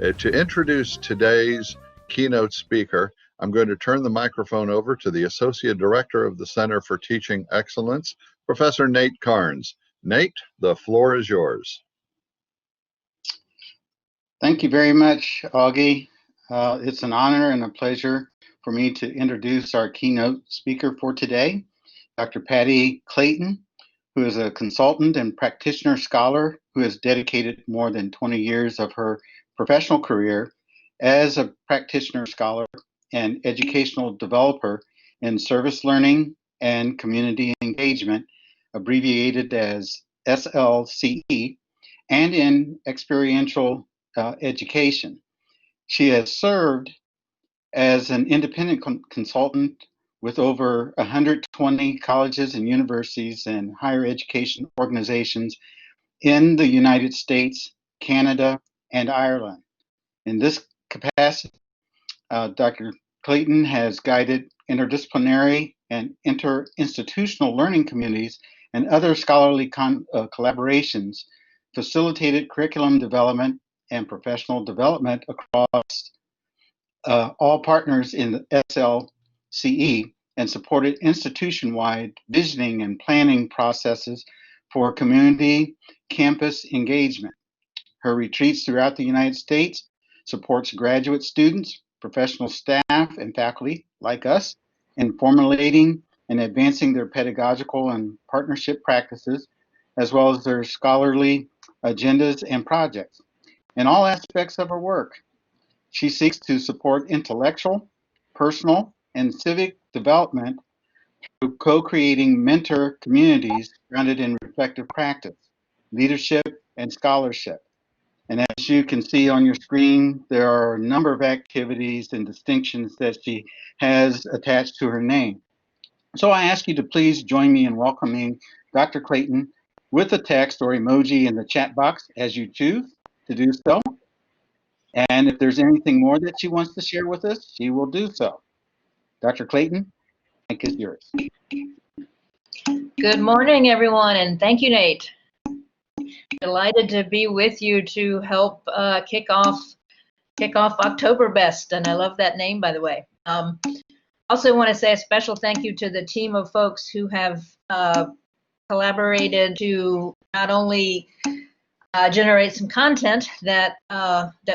To introduce today's keynote speaker, I'm going to turn the microphone over to the Associate Director of the Center for Teaching Excellence, Professor Nate Carnes. Nate, the floor is yours. Thank you very much, Augie. It's an honor and a pleasure for me to introduce our keynote speaker for today, Dr. Patti Clayton, who is a consultant and practitioner scholar who has dedicated more than 20 years of her professional career as a practitioner scholar and educational developer in service learning and community engagement, abbreviated as SLCE, and in experiential education. She has served as an independent consultant with over 120 colleges and universities and higher education organizations in the United States, Canada, and Ireland. In this capacity, Dr. Clayton has guided interdisciplinary and interinstitutional learning communities and other scholarly collaborations, facilitated curriculum development and professional development across all partners in the SLCE, and supported institution-wide visioning and planning processes for community campus engagement. Her retreats throughout the United States supports graduate students, professional staff, and faculty like us in formulating and advancing their pedagogical and partnership practices, as well as their scholarly agendas and projects. In all aspects of her work, she seeks to support intellectual, personal, and civic development through co-creating mentor communities grounded in reflective practice, leadership, and scholarship. And as you can see on your screen, there are a number of activities and distinctions that she has attached to her name. So I ask you to please join me in welcoming Dr. Clayton with a text or emoji in the chat box as you choose to do so. And if there's anything more that she wants to share with us, she will do so. Dr. Clayton, the mic is yours. Good morning, everyone, and thank you, Nate. Delighted to be with you to help kick off Oktoberfest, and I love that name, by the way. Also want to say a special thank you to the team of folks who have collaborated to not only generate some content that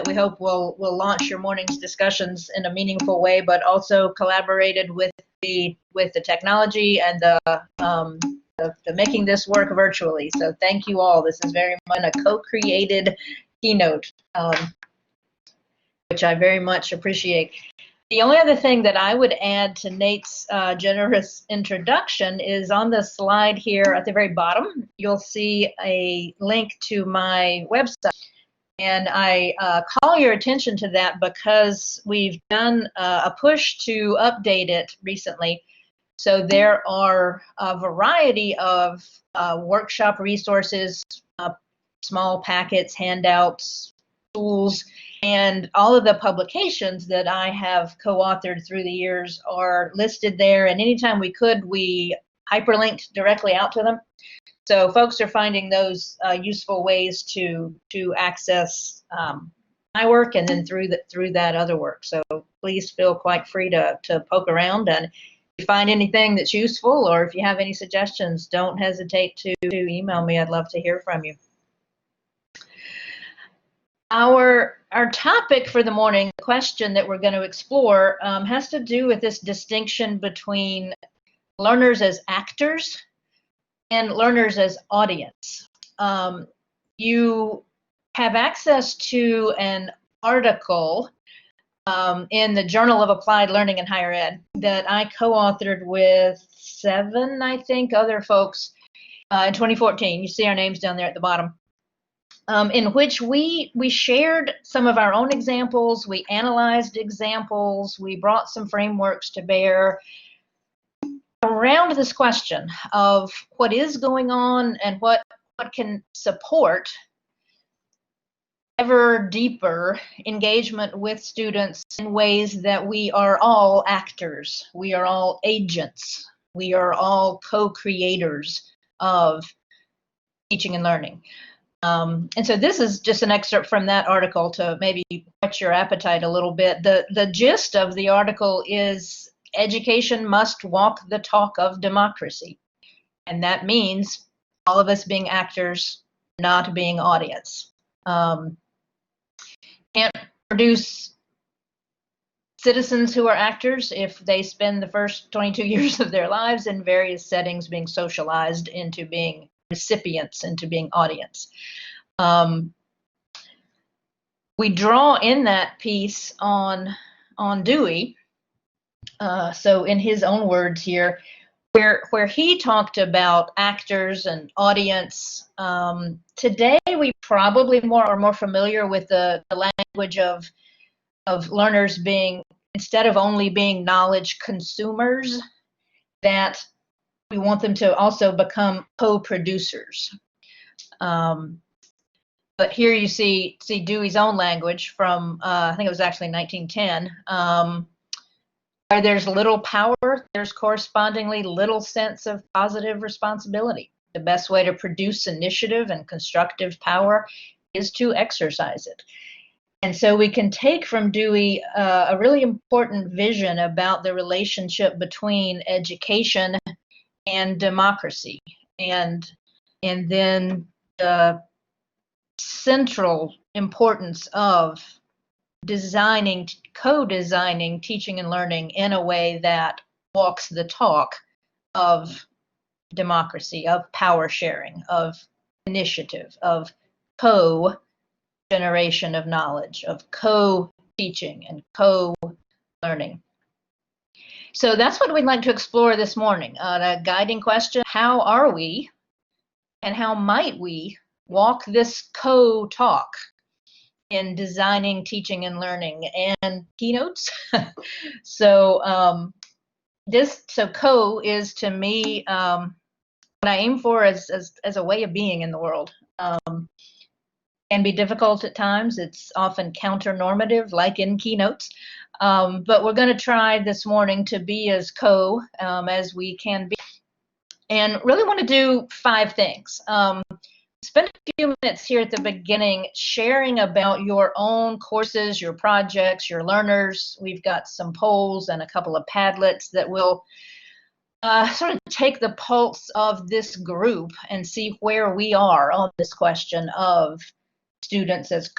we hope will launch your morning's discussions in a meaningful way, but also collaborated with the technology and the making this work virtually. So thank you all. This is very much a co-created keynote, which I very much appreciate. The only other thing that I would add to Nate's generous introduction is on the slide here at the very bottom, you'll see a link to my website. And I call your attention to that because we've done a push to update it recently. So there are a variety of workshop resources, small packets, handouts, tools, and all of the publications that I have co-authored through the years are listed there. And anytime we could, we hyperlinked directly out to them. So folks are finding those useful ways to access my work and then through that other work. So please feel quite free to poke around, and if you find anything that's useful or if you have any suggestions, don't hesitate to email me. I'd love to hear from you. Our topic for the morning, the question that we're going to explore, has to do with this distinction between learners as actors and learners as audience. You have access to an article in the Journal of Applied Learning in Higher Ed that I co-authored with 7, I think, other folks in 2014. You see our names down there at the bottom. In which we shared some of our own examples, we analyzed examples, we brought some frameworks to bear around this question of what is going on and what can support ever deeper engagement with students in ways that we are all actors, we are all agents, we are all co-creators of teaching and learning. And so this is just an excerpt from that article to maybe whet your appetite a little bit. The gist of the article is education must walk the talk of democracy. And that means all of us being actors, not being audience. Can't produce citizens who are actors if they spend the first 22 years of their lives in various settings being socialized into being recipients, into being audience. We draw in that piece on Dewey. So in his own words here, where he talked about actors and audience, today we probably are more familiar with the language of learners being, instead of only being knowledge consumers, that we want them to also become co-producers. But here you see Dewey's own language from, I think it was actually 1910, where there's little power, there's correspondingly little sense of positive responsibility. The best way to produce initiative and constructive power is to exercise it. And so we can take from Dewey a really important vision about the relationship between education and democracy, and then the central importance of co-designing teaching and learning in a way that walks the talk of democracy, of power sharing, of initiative, of co-generation of knowledge, of co-teaching and co-learning. So that's what we'd like to explore this morning. The guiding question: how are we and how might we walk this co-talk in designing teaching and learning and keynotes? So co is, to me, what I aim for as a way of being in the world. Can be difficult at times. It's often counter-normative, like in keynotes. But we're going to try this morning to be as as we can be. And really want to do 5 things. Spend a few minutes here at the beginning sharing about your own courses, your projects, your learners. We've got some polls and a couple of Padlets that will sort of take the pulse of this group and see where we are on this question of students as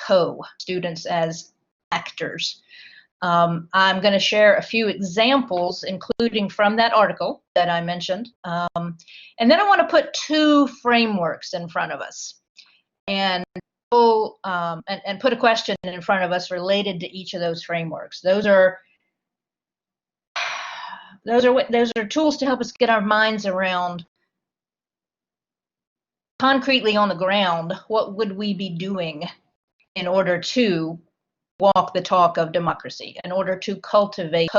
students as actors. I'm going to share a few examples, including from that article that I mentioned. And then I want to put 2 frameworks in front of us and put a question in front of us related to each of those frameworks. Those are tools to help us get our minds around concretely on the ground, what would we be doing in order to walk the talk of democracy, in order to cultivate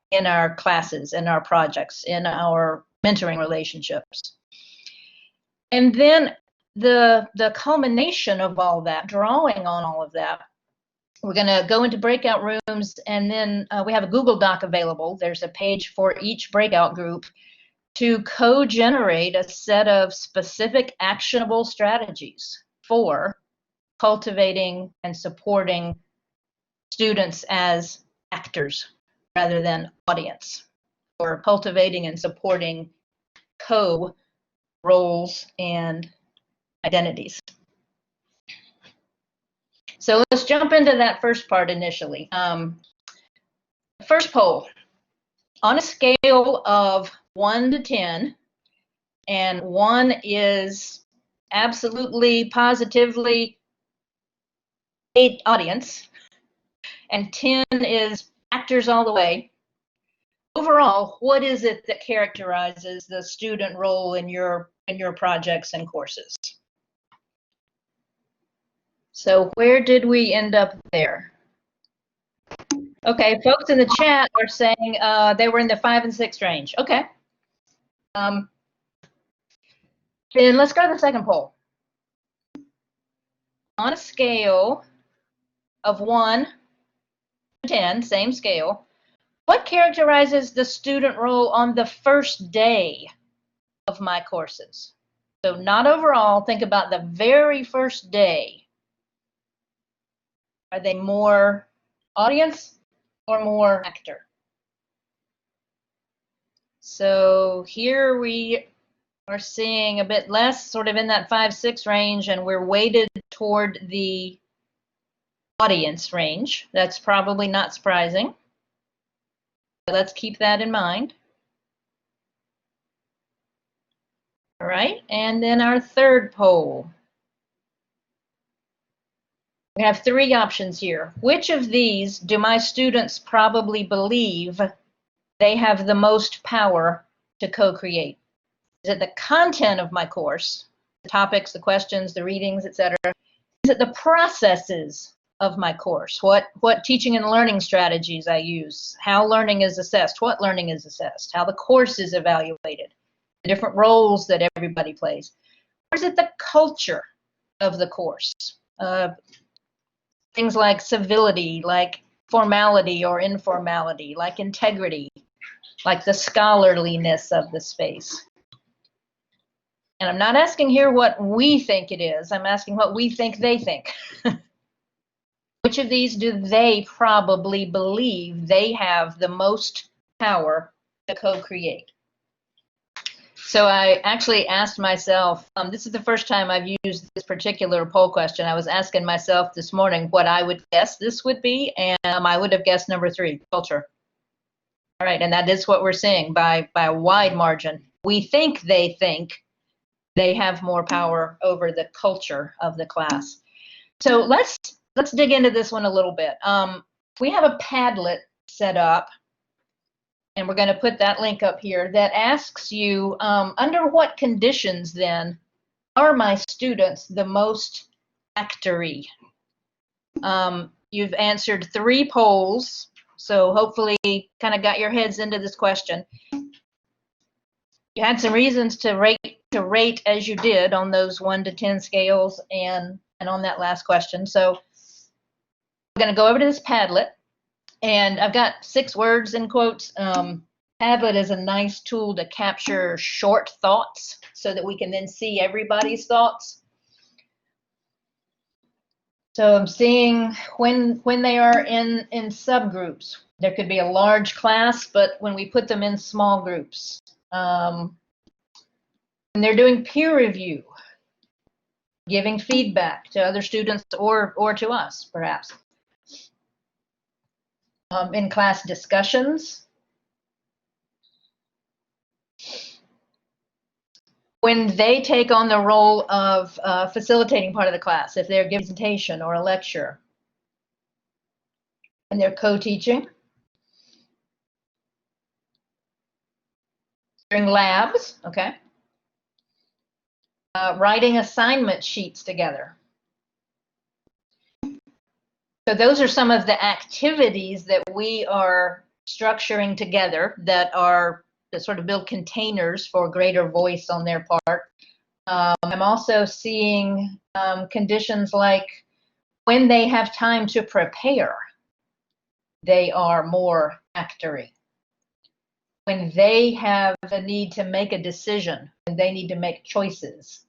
in our classes, in our projects, in our mentoring relationships. And then the culmination of all that, drawing on all of that, we're going to go into breakout rooms, and then we have a Google Doc available. There's a page for each breakout group to co-generate a set of specific actionable strategies for cultivating and supporting students as actors rather than audience, or cultivating and supporting co-roles and identities. So let's jump into that first part initially. First poll: on a scale of 1 to 10, and 1 is absolutely, positively audience, and 10 is actors all the way, overall, what is it that characterizes the student role in your projects and courses? So where did we end up there? Okay, folks in the chat are saying they were in the 5 and 6 range. Okay. Then let's go to the second poll. On a scale of 1 to 10, same scale, what characterizes the student role on the first day of my courses? So not overall, think about the very first day. Are they more audience or more actor? So here we are seeing a bit less, sort of in that 5-6 range, and we're weighted toward the audience range. That's probably not surprising. Let's keep that in mind. All right, and then our third poll. We have 3 options here. Which of these do my students probably believe they have the most power to co-create? Is it the content of my course, the topics, the questions, the readings, etc.? Is it the processes of my course? What teaching and learning strategies I use, how learning is assessed, what learning is assessed, how the course is evaluated, the different roles that everybody plays? Or is it the culture of the course? Things like civility, like formality or informality, like integrity, like the scholarliness of the space. And I'm not asking here what we think it is. I'm asking what we think they think. Which of these do they probably believe they have the most power to co-create? So I actually asked myself, this is the first time I've used this particular poll question. I was asking myself this morning what I would guess this would be, and I would have guessed number 3, culture. All right, and that is what we're seeing by a wide margin. We think they have more power over the culture of the class. So let's dig into this one a little bit. We have a Padlet set up, and we're going to put that link up here, that asks you, under what conditions then are my students the most actory? You've answered 3 polls, so hopefully kind of got your heads into this question. You had some reasons to rate as you did on those 1 to 10 scales and on that last question. So I'm going to go over to this Padlet, and I've got 6 words in quotes. Padlet is a nice tool to capture short thoughts so that we can then see everybody's thoughts. So I'm seeing when they are in subgroups, there could be a large class, but when we put them in small groups, and they're doing peer review, giving feedback to other students or to us, perhaps. In class discussions. When they take on the role of facilitating part of the class, if they're giving a presentation or a lecture, and they're co-teaching. During labs, okay. Writing assignment sheets together. So those are some of the activities that we are structuring together that sort of build containers for greater voice on their part. I'm also seeing conditions like when they have time to prepare, they are more actory. When they have the need to make a decision, when they need to make choices.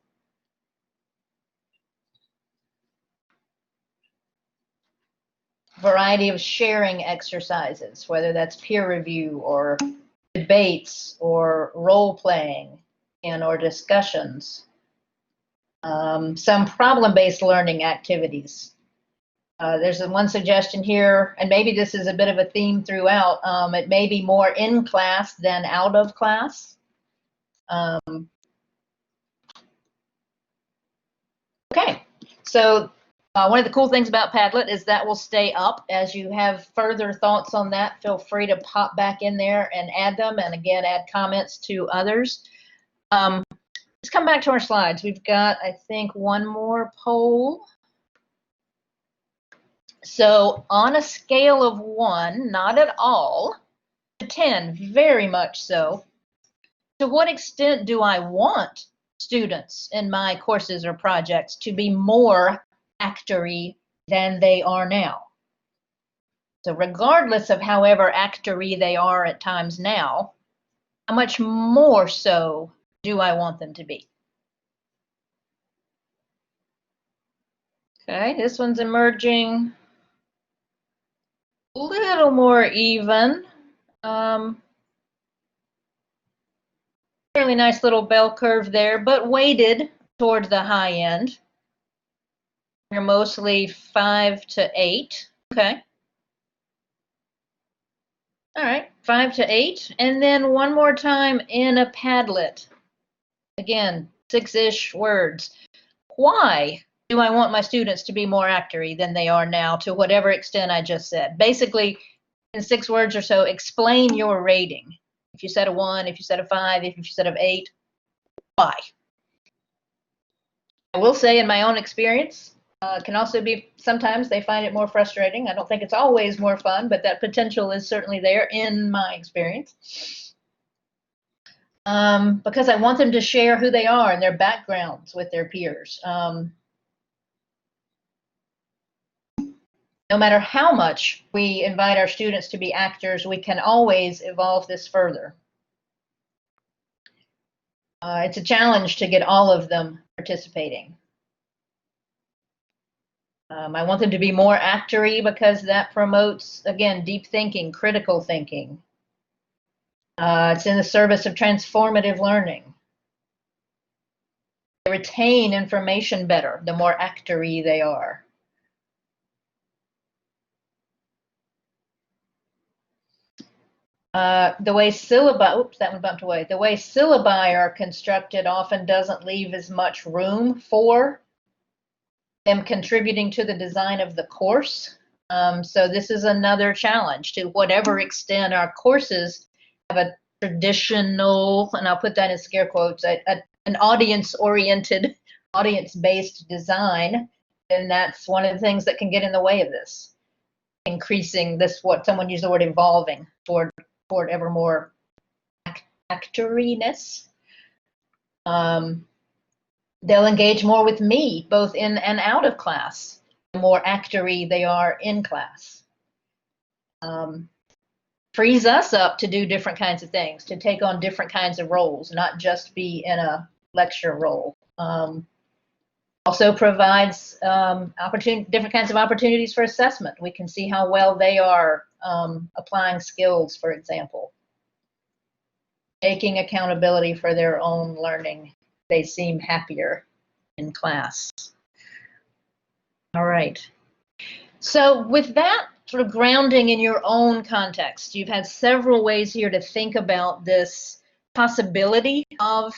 Variety of sharing exercises, whether that's peer review or debates or role playing or discussions. Some problem-based learning activities. There's one suggestion here, and maybe this is a bit of a theme throughout. It may be more in class than out of class. Okay, so one of the cool things about Padlet is that will stay up. As you have further thoughts on that, feel free to pop back in there and add them, and again, add comments to others. Let's come back to our slides. We've got, I think, one more poll. So on a scale of 1, not at all, to 10, very much so, to what extent do I want students in my courses or projects to be more actory than they are now? So regardless of however actory they are at times now, how much more so do I want them to be? Okay, this one's emerging a little more even. Fairly nice little bell curve there, but weighted toward the high end. You're mostly 5 to 8. Okay. All right, 5 to 8. And then one more time in a Padlet. Again, 6-ish words. Why do I want my students to be more accurate than they are now, to whatever extent I just said? Basically, in 6 words or so, explain your rating. If you said a 1, if you said a 5, if you said an 8, why? I will say in my own experience, it can also be sometimes they find it more frustrating. I don't think it's always more fun, but that potential is certainly there in my experience. Because I want them to share who they are and their backgrounds with their peers. No matter how much we invite our students to be actors, we can always evolve this further. It's a challenge to get all of them participating. I want them to be more actory because that promotes, again, deep thinking, critical thinking. It's in the service of transformative learning. They retain information better the more actory they are. The way syllabi, oops, that one bumped away. The way syllabi are constructed often doesn't leave as much room for them contributing to the design of the course. So this is another challenge. To whatever extent our courses have a traditional, and I'll put that in scare quotes, an audience-oriented, audience-based design, and that's one of the things that can get in the way of this. Increasing this, what someone used the word evolving toward ever more actoriness. They'll engage more with me, both in and out of class, the more actory they are in class. Frees us up to do different kinds of things, to take on different kinds of roles, not just be in a lecture role. Also provides different kinds of opportunities for assessment. We can see how well they are applying skills, for example. Taking accountability for their own learning. They seem happier in class. All right. So with that sort of grounding in your own context, you've had several ways here to think about this possibility of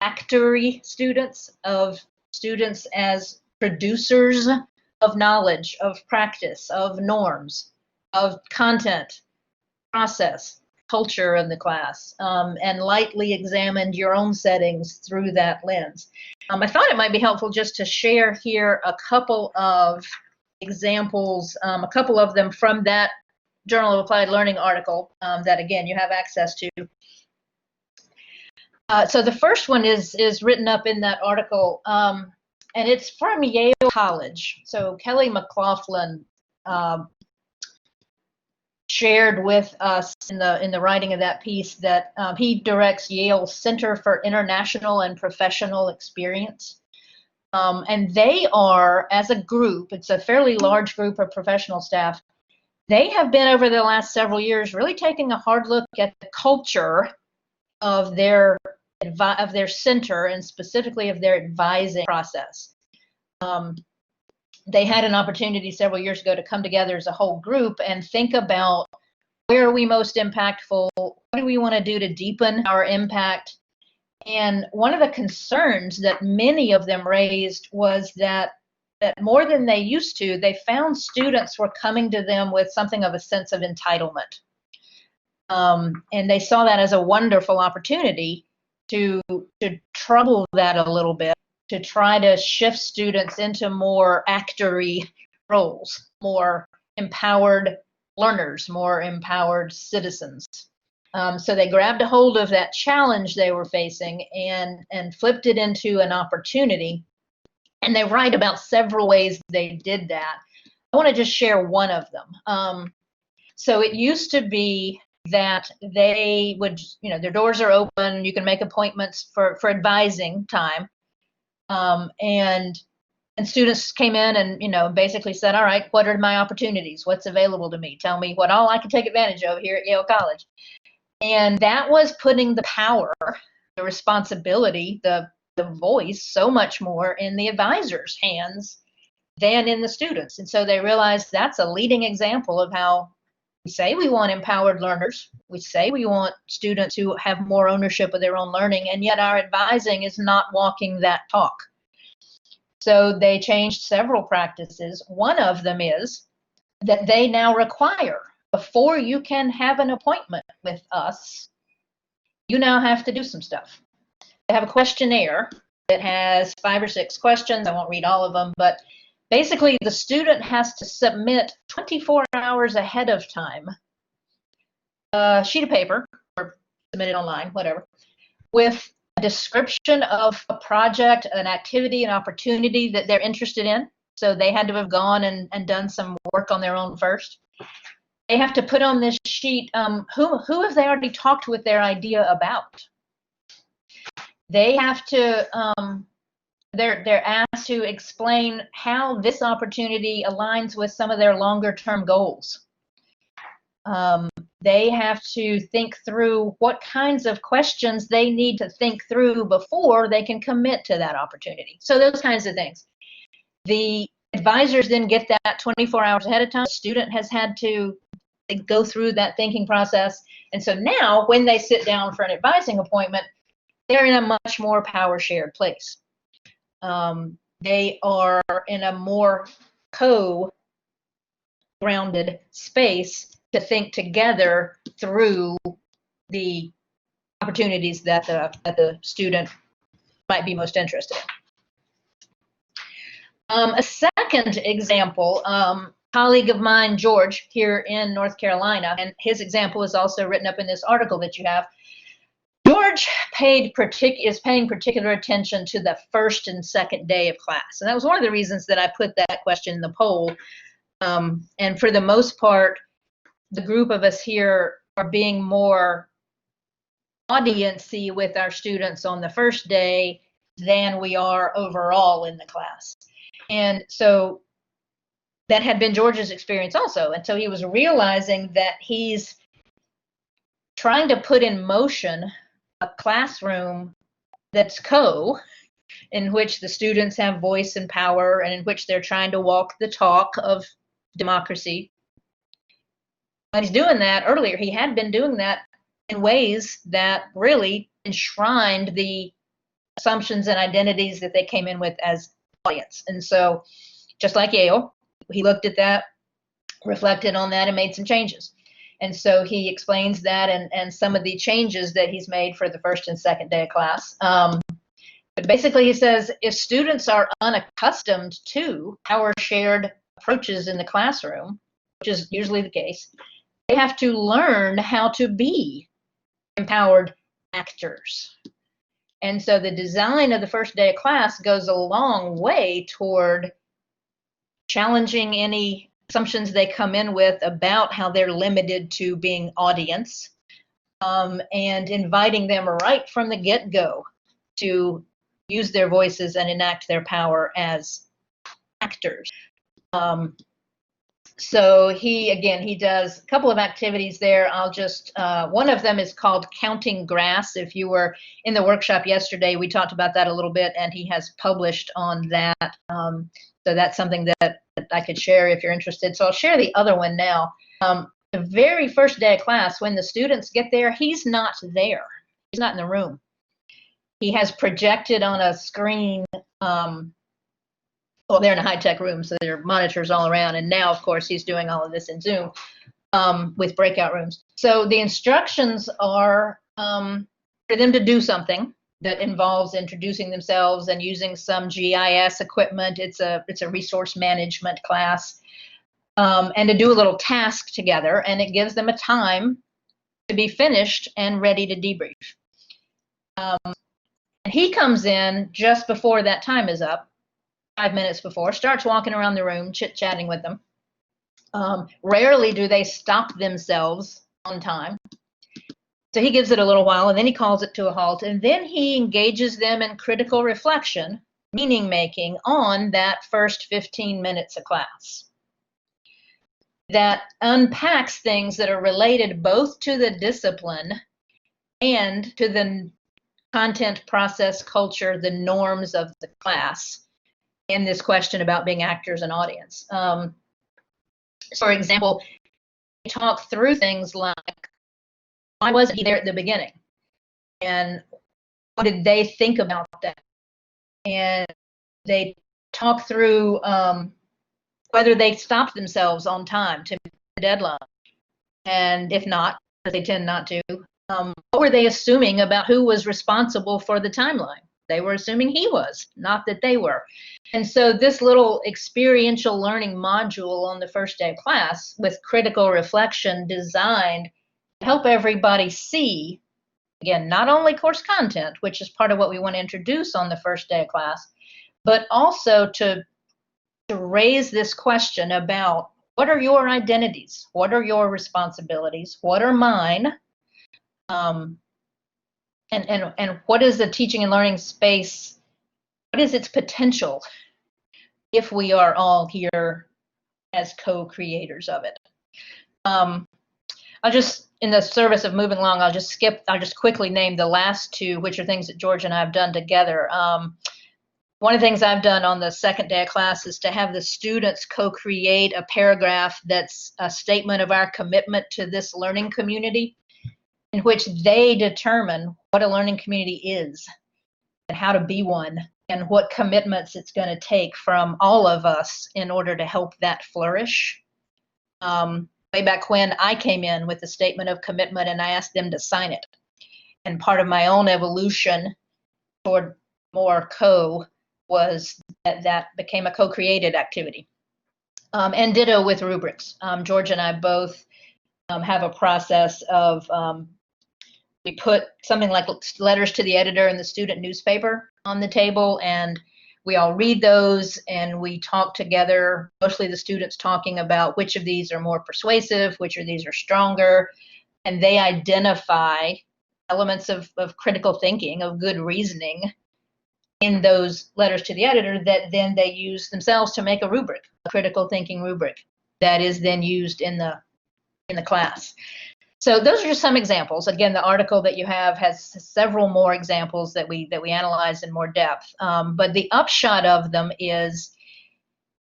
actory students, of students as producers of knowledge, of practice, of norms, of content, process, culture in the class, and lightly examined your own settings through that lens. I thought it might be helpful just to share here a couple of examples, a couple of them from that Journal of Applied Learning article that, again, you have access to. So the first one is written up in that article, and it's from Yale College. So Kelly McLaughlin shared with us in the writing of that piece that he directs Yale's Center for International and Professional Experience. And they are, as a group, it's a fairly large group of professional staff, they have been over the last several years really taking a hard look at the culture of their center and specifically of their advising process. They had an opportunity several years ago to come together as a whole group and think about where are we most impactful, what do we want to do to deepen our impact. And one of the concerns that many of them raised was that more than they used to, they found students were coming to them with something of a sense of entitlement. And they saw that as a wonderful opportunity to trouble that a little bit, to try to shift students into more actory roles, more empowered learners, more empowered citizens. So they grabbed a hold of that challenge they were facing and flipped it into an opportunity. And they write about several ways they did that. I want to just share one of them. So it used to be that they would, their doors are open, you can make appointments for advising time. And And students came in and, basically said, all right, what are my opportunities? What's available to me? Tell me what all I can take advantage of here at Yale College. And that was putting the power, the responsibility, the voice so much more in the advisor's hands than in the students. And so they realized that's a leading example of how we say we want empowered learners. We say we want students who have more ownership of their own learning, and yet our advising is not walking that talk. So they changed several practices. One of them is that they now require, before you can have an appointment with us, you now have to do some stuff. They have a questionnaire that has 5 or 6 questions. I won't read all of them, but basically the student has to submit 24 hours ahead of time a sheet of paper, or submit it online, whatever, with a description of a project, an activity, an opportunity that they're interested in. So they had to have gone and done some work on their own first. They have to put on this sheet who have they already talked with their idea about. They have to they're asked to explain how this opportunity aligns with some of their longer term goals. They have to think through what kinds of questions they need to think through before they can commit to that opportunity. So those kinds of things. The advisors then get that 24 hours ahead of time. The student has had to go through that thinking process. And so now when they sit down for an advising appointment, they're in a much more power shared place. They are in a more co-grounded space to think together through the opportunities that the student might be most interested in. A second example, colleague of mine, George, here in North Carolina, and his example is also written up in this article that you have. George is paying particular attention to the first and second day of class. And that was one of the reasons that I put that question in the poll. And for the most part, the group of us here are being more audience-y with our students on the first day than we are overall in the class. And so that had been George's experience also. And so he was realizing that he's trying to put in motion a classroom that's in which the students have voice and power, and in which they're trying to walk the talk of democracy. But he's doing that earlier. He had been doing that in ways that really enshrined the assumptions and identities that they came in with as audience. And so, just like Yale, he looked at that, reflected on that, and made some changes. And so he explains that and some of the changes that he's made for the first and second day of class. But basically he says if students are unaccustomed to power shared approaches in the classroom, which is usually the case, they have to learn how to be empowered actors. And so the design of the first day of class goes a long way toward challenging any assumptions they come in with about how they're limited to being audience, and inviting them right from the get-go to use their voices and enact their power as actors. So he does a couple of activities there. I'll just, one of them is called Counting Grass. If you were in the workshop yesterday, we talked about that a little bit, and he has published on that. So that's something that I could share if you're interested. So I'll share the other one now. The very first day of class, when the students get there, he's not there. He's not in the room. He has projected on a screen. Well, they're in a high-tech room, so there are monitors all around. And now, of course, he's doing all of this in Zoom with breakout rooms. So the instructions are for them to do something that involves introducing themselves and using some GIS equipment. It's a resource management class, and to do a little task together, and it gives them a time to be finished and ready to debrief. And he comes in just before that time is up, 5 minutes before, starts walking around the room, chit-chatting with them. Rarely do they stop themselves on time. So he gives it a little while, and then he calls it to a halt, and then he engages them in critical reflection meaning making on that first 15 minutes of class. That unpacks things that are related both to the discipline and to the content, process, culture, the norms of the class, and this question about being actors and audience. For example, we talk through things like, why wasn't he there at the beginning? And what did they think about that? And they talk through whether they stopped themselves on time to meet the deadline. And if not, because they tend not to, what were they assuming about who was responsible for the timeline? They were assuming he was, not that they were. And so this little experiential learning module on the first day of class with critical reflection designed to help everybody see, again, not only course content, which is part of what we want to introduce on the first day of class, but also to raise this question about what are your identities? What are your responsibilities? What are mine? And what is the teaching and learning space? What is its potential if we are all here as co-creators of it? I'll just, in the service of moving along, I'll just quickly name the last two, which are things that George and I have done together. One of the things I've done on the second day of class is to have the students co-create a paragraph that's a statement of our commitment to this learning community, in which they determine what a learning community is and how to be one and what commitments it's going to take from all of us in order to help that flourish. Way back when, I came in with a statement of commitment and I asked them to sign it. And part of my own evolution toward more was that became a co-created activity. And ditto with rubrics. George and I both have a process of, we put something like letters to the editor in the student newspaper on the table, and we all read those and we talk together, mostly the students talking about which of these are more persuasive, which of these are stronger, and they identify elements of critical thinking, of good reasoning in those letters to the editor that then they use themselves to make a rubric, a critical thinking rubric that is then used in the class. So those are just some examples. Again, the article that you have has several more examples that we analyze in more depth. But the upshot of them is,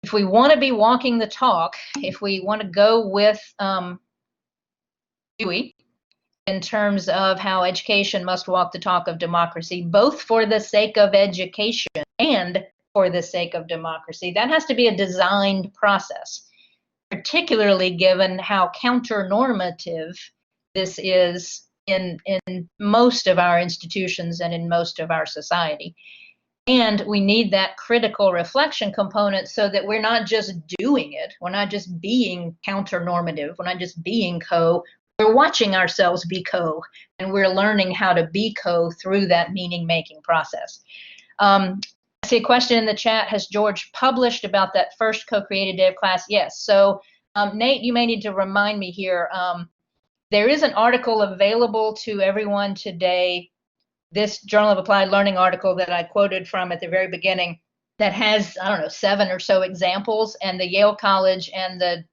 if we want to be walking the talk, if we want to go with Dewey in terms of how education must walk the talk of democracy, both for the sake of education and for the sake of democracy, that has to be a designed process, particularly given how counter-normative this is in most of our institutions and in most of our society. And we need that critical reflection component so that we're not just doing it. We're not just being counter-normative. We're not just being co. We're watching ourselves be co, and we're learning how to be co through that meaning-making process. I see a question in the chat. Has George published about that first co-created day of class? Yes. So Nate, you may need to remind me here. There is an article available to everyone today, this Journal of Applied Learning article that I quoted from at the very beginning, that has, I don't know, 7 or so examples, and the Yale College and the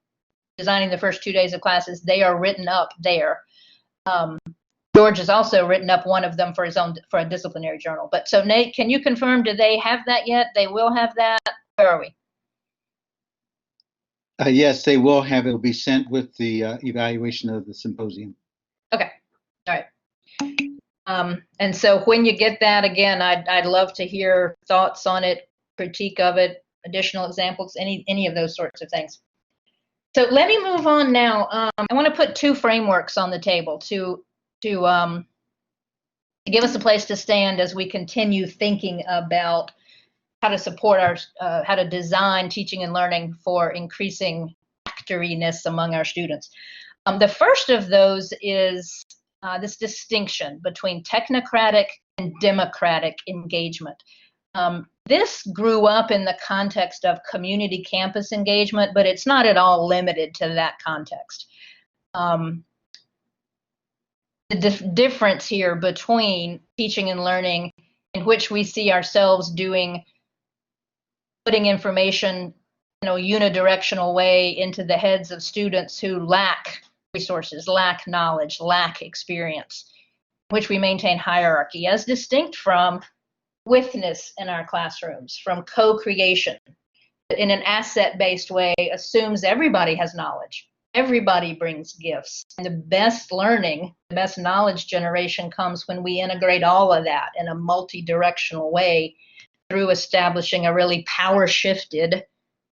Designing the First 2 Days of Classes, they are written up there. George has also written up one of them for a disciplinary journal. But so Nate, can you confirm, do they have that yet? They will have that? Where are we? Yes, they will have it. It'll be sent with the evaluation of the symposium. Okay. All right. And so when you get that, again, I'd love to hear thoughts on it, critique of it, additional examples, any of those sorts of things. So let me move on now. I want to put 2 frameworks on the table to give us a place to stand as we continue thinking about how to support how to design teaching and learning for increasing actoriness among our students. The first of those is this distinction between technocratic and democratic engagement. This grew up in the context of community campus engagement, but it's not at all limited to that context. The difference here between teaching and learning, in which we see ourselves doing putting information in a unidirectional way into the heads of students who lack resources, lack knowledge, lack experience, which we maintain hierarchy as distinct from witness in our classrooms, from co-creation in an asset-based way assumes everybody has knowledge. Everybody brings gifts. And the best learning, the best knowledge generation comes when we integrate all of that in a multi-directional way through establishing a really power-shifted,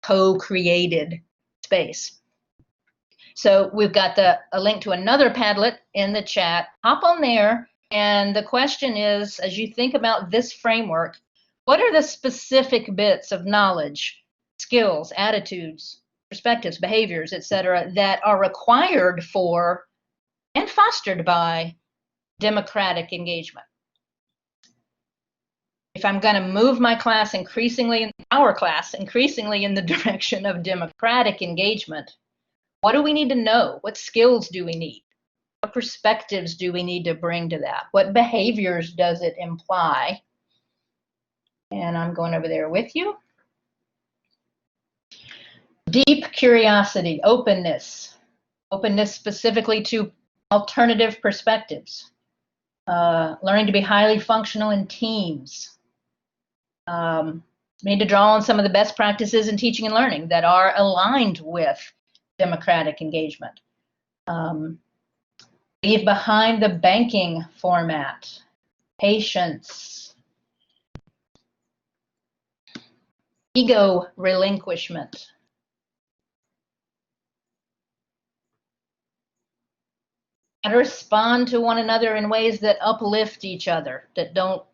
co-created space. So we've got a link to another Padlet in the chat. Hop on there. And the question is, as you think about this framework, what are the specific bits of knowledge, skills, attitudes, perspectives, behaviors, etc., that are required for and fostered by democratic engagement? If I'm going to move my class increasingly in the direction of democratic engagement, what do we need to know? What skills do we need? What perspectives do we need to bring to that? What behaviors does it imply? And I'm going over there with you. Deep curiosity, openness specifically to alternative perspectives, learning to be highly functional in teams. We need to draw on some of the best practices in teaching and learning that are aligned with democratic engagement. Leave behind the banking format, patience, ego relinquishment. And respond to one another in ways that uplift each other, that don't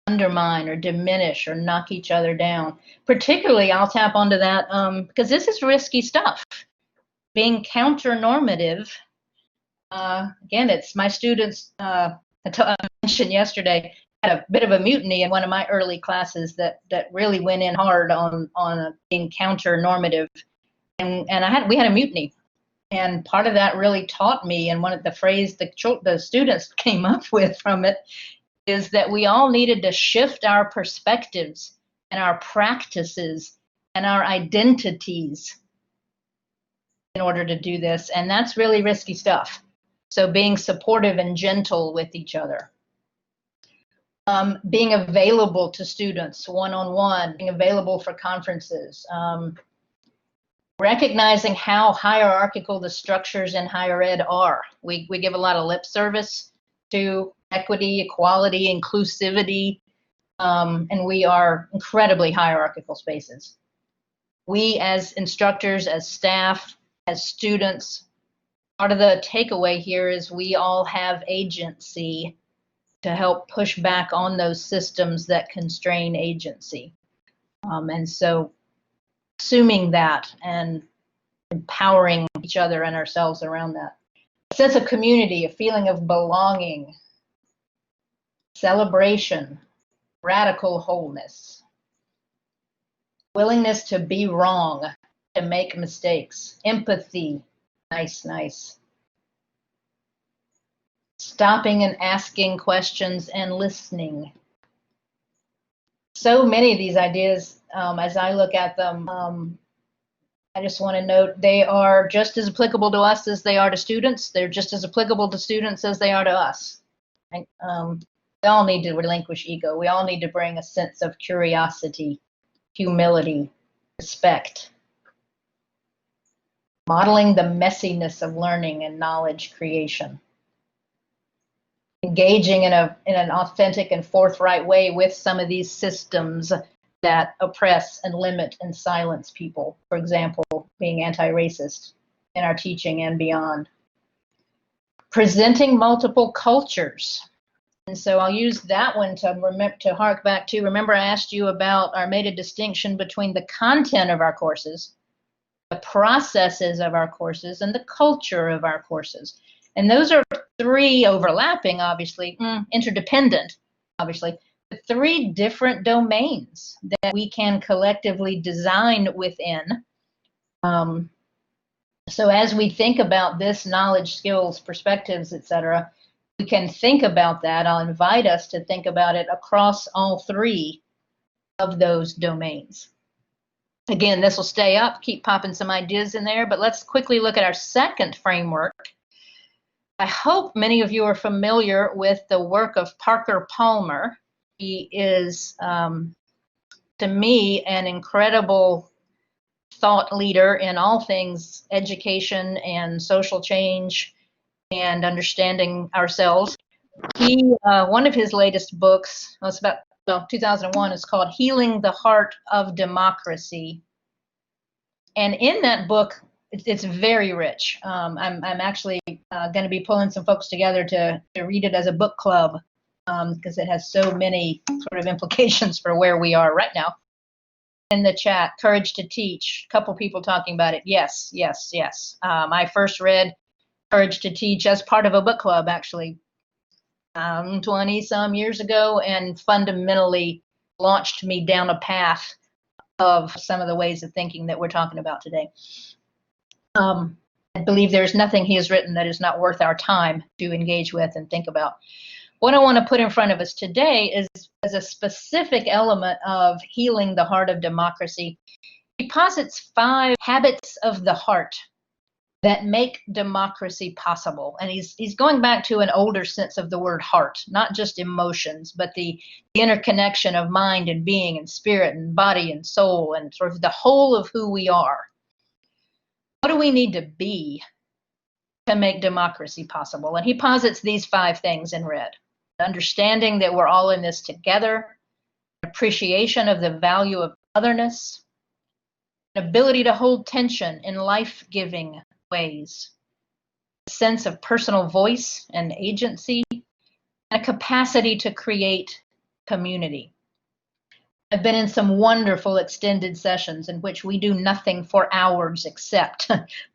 undermine or diminish or knock each other down. Particularly, I'll tap onto that because this is risky stuff. Being counter-normative, again, it's my students, I mentioned yesterday, had a bit of a mutiny in one of my early classes that really went in hard on being counter-normative. And we had a mutiny. And part of that really taught me, and one of the phrase the students came up with from it is that we all needed to shift our perspectives and our practices and our identities in order to do this. And that's really risky stuff. So being supportive and gentle with each other. Being available to students one-on-one, being available for conferences. Recognizing how hierarchical the structures in higher ed are. We give a lot of lip service to equity, equality, inclusivity, and we are incredibly hierarchical spaces. We as instructors, as staff, as students, part of the takeaway here is we all have agency to help push back on those systems that constrain agency. And so assuming that and empowering each other and ourselves around that. A sense of community, a feeling of belonging, celebration, radical wholeness, willingness to be wrong, to make mistakes, empathy, nice. Stopping and asking questions and listening. So many of these ideas, as I look at them, I just want to note they are just as applicable to us as they are to students. They're just as applicable to students as they are to us. We all need to relinquish ego. We all need to bring a sense of curiosity, humility, respect. Modeling the messiness of learning and knowledge creation. Engaging in an authentic and forthright way with some of these systems that oppress and limit and silence people. For example, being anti-racist in our teaching and beyond. Presenting multiple cultures. And so I'll use that one to hark back to, remember I asked you about, or made a distinction between the content of our courses, the processes of our courses, and the culture of our courses. And those are three overlapping, obviously, interdependent, obviously, but three different domains that we can collectively design within. So as we think about this knowledge, skills, perspectives, etc., we can think about that. I'll invite us to think about it across all three of those domains. Again, this will stay up, keep popping some ideas in there, but let's quickly look at our second framework. I hope many of you are familiar with the work of Parker Palmer. He is, to me, an incredible thought leader in all things education and social change and understanding ourselves. One of his latest books, well, it's about 2001, is called Healing the Heart of Democracy. And in that book, it's very rich. I'm actually going to be pulling some folks together to read it as a book club because it has so many sort of implications for where we are right now. In the chat, Courage to Teach, a couple people talking about it. Yes, yes, yes. I first read Courage to Teach as part of a book club, actually, 20 some years ago, and fundamentally launched me down a path of some of the ways of thinking that we're talking about today. I believe there's nothing he has written that is not worth our time to engage with and think about. What I want to put in front of us today is as a specific element of healing the heart of democracy. He posits 5 habits of the heart that make democracy possible. And he's going back to an older sense of the word heart, not just emotions, but the interconnection of mind and being and spirit and body and soul and sort of the whole of who we are. What do we need to be to make democracy possible? And he posits these 5 things in red. Understanding that we're all in this together, appreciation of the value of otherness, an ability to hold tension in life-giving ways, a sense of personal voice and agency, and a capacity to create community. I've been in some wonderful extended sessions in which we do nothing for hours except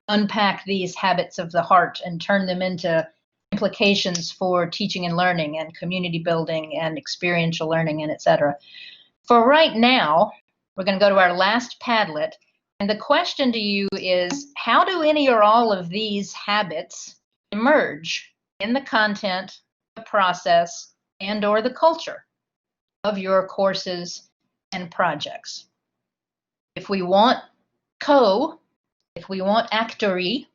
unpack these habits of the heart and turn them into implications for teaching and learning and community building and experiential learning and etc. For right now, we're going to go to our last Padlet. And the question to you is, how do any or all of these habits emerge in the content, the process, and or the culture of your courses and projects? If we want if we want actory,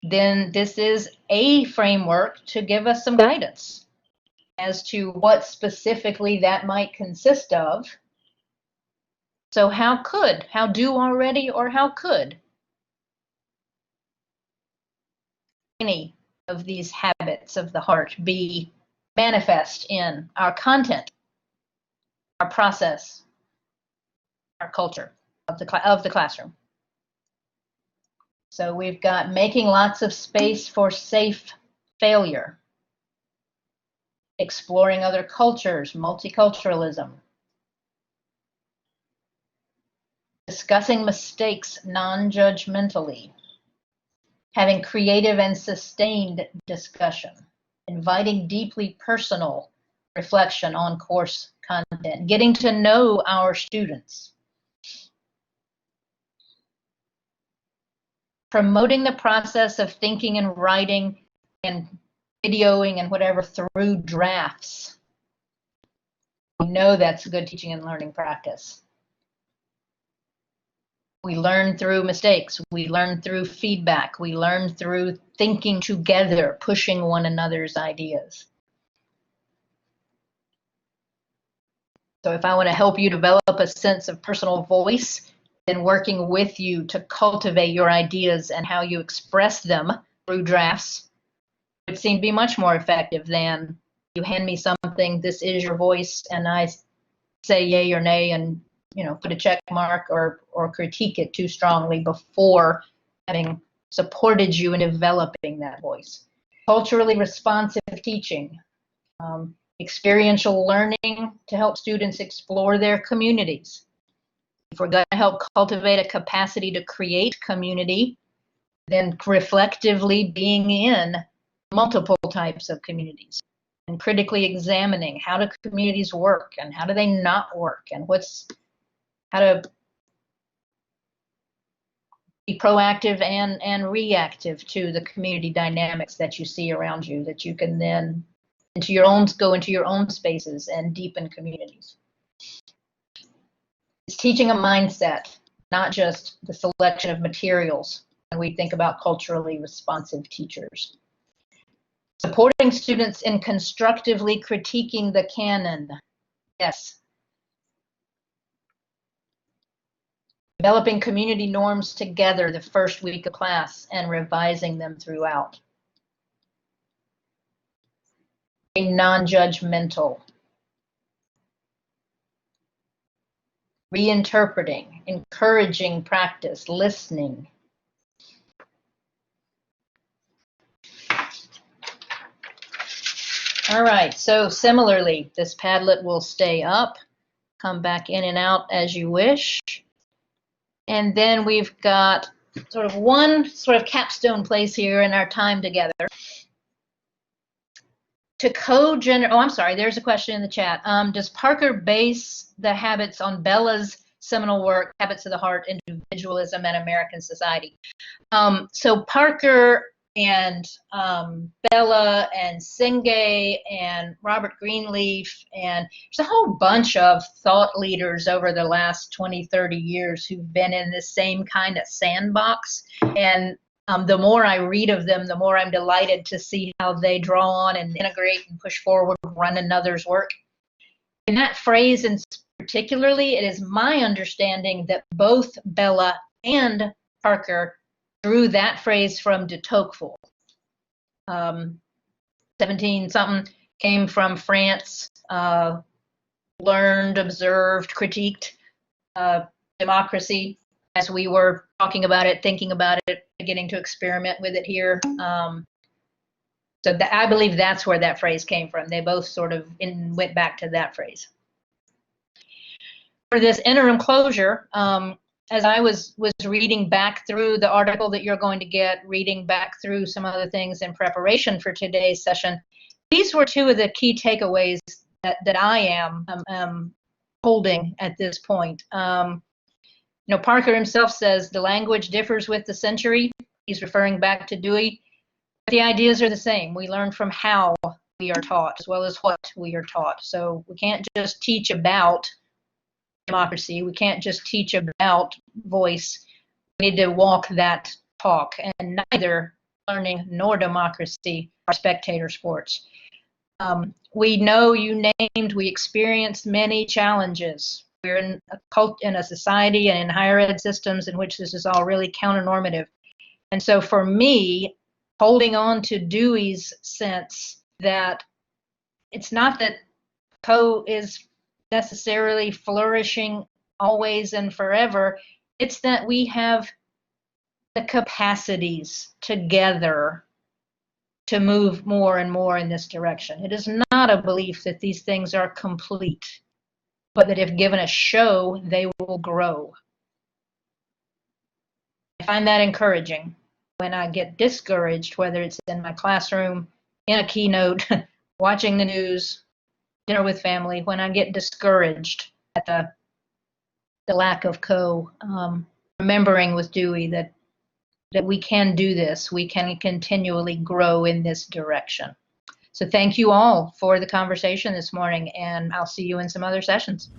then this is a framework to give us some guidance as to what specifically that might consist of. So how do already, or how could any of these habits of the heart be manifest in our content, our process, our culture of the classroom? So we've got making lots of space for safe failure, exploring other cultures, multiculturalism, discussing mistakes non-judgmentally, having creative and sustained discussion, inviting deeply personal reflection on course content, getting to know our students, promoting the process of thinking and writing and videoing and whatever through drafts. We know that's a good teaching and learning practice. We learn through mistakes. We learn through feedback. We learn through thinking together, pushing one another's ideas. So if I want to help you develop a sense of personal voice, then working with you to cultivate your ideas and how you express them through drafts would seem to be much more effective than you hand me something, this is your voice, and I say yay or nay and put a check mark or critique it too strongly before having supported you in developing that voice. Culturally responsive teaching, experiential learning to help students explore their communities. If we're going to help cultivate a capacity to create community, then reflectively being in multiple types of communities and critically examining how do communities work and how do they not work and how to be proactive and reactive to the community dynamics that you see around you that you can then go into your own spaces and deepen communities. It's teaching a mindset, not just the selection of materials when we think about culturally responsive teachers. Supporting students in constructively critiquing the canon. Yes. Developing community norms together the first week of class and revising them throughout. Being non-judgmental. Reinterpreting, encouraging practice, listening. All right, so similarly, this Padlet will stay up, come back in and out as you wish. And then we've got one capstone place here in our time together. To co-generate, oh, I'm sorry, there's a question in the chat. Does Parker base the habits on Bella's seminal work, Habits of the Heart, Individualism, and American Society? So Parker and Bella and Singay and Robert Greenleaf, and there's a whole bunch of thought leaders over the last 20, 30 years who've been in this same kind of sandbox. And the more I read of them, the more I'm delighted to see how they draw on and integrate and push forward one another's work. In that phrase, and particularly, it is my understanding that both Bella and Parker drew that phrase from de Tocqueville. 17-something, came from France, learned, observed, critiqued democracy as we were talking about it, thinking about it, beginning to experiment with it here. So I believe that's where that phrase came from. They both went back to that phrase. For this interim closure, as I was reading back through the article that you're going to get, reading back through some other things in preparation for today's session, these were two of the key takeaways that I am holding at this point. Parker himself says the language differs with the century. He's referring back to Dewey. But the ideas are the same. We learn from how we are taught as well as what we are taught. So we can't just teach about democracy. We can't just teach about voice. We need to walk that talk. And neither learning nor democracy are spectator sports. We know we experienced many challenges. We're in a society and in higher ed systems in which this is all really counter-normative. And so for me, holding on to Dewey's sense that it's not that co is necessarily flourishing always and forever, it's that we have the capacities together to move more and more in this direction. It is not a belief that these things are complete, but that if given a show, they will grow. I find that encouraging. When I get discouraged, whether it's in my classroom, in a keynote, watching the news, dinner with family, when I get discouraged at the lack of remembering with Dewey that we can do this, we can continually grow in this direction. So thank you all for the conversation this morning, and I'll see you in some other sessions.